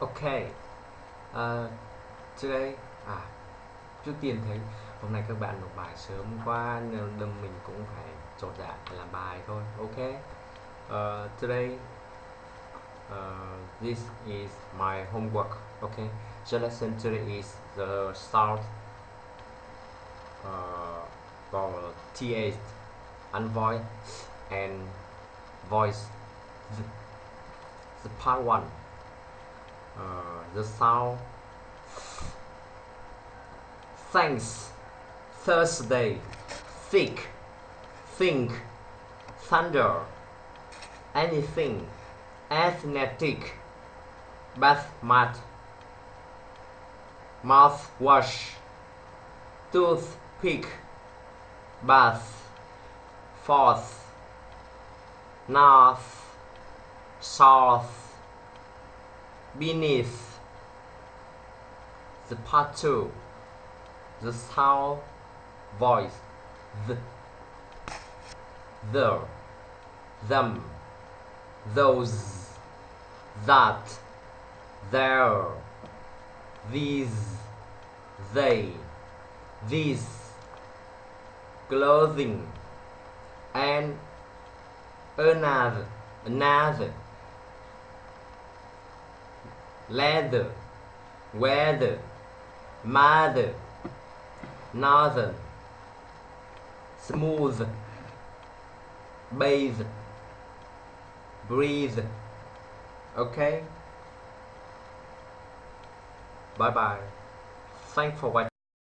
Okay. Today trước tiên thấy hôm nay các bạn nộp bài sớm quá nên mình cũng phải chột dạ để làm bài thôi. Okay. Today this is my homework. Okay. So lesson today is the sound for TH and voice and voice. The part one. The sound. Thanks, Thursday, thick, think, thunder, anything, athletic, bath mat, mouthwash, toothpick, bath, fourth, north, south, beneath. The part two. The sound voice the them those that there these they these clothing and another leather weather mother northern smooth bathe breathe. Okay, bye bye, thanks for watching.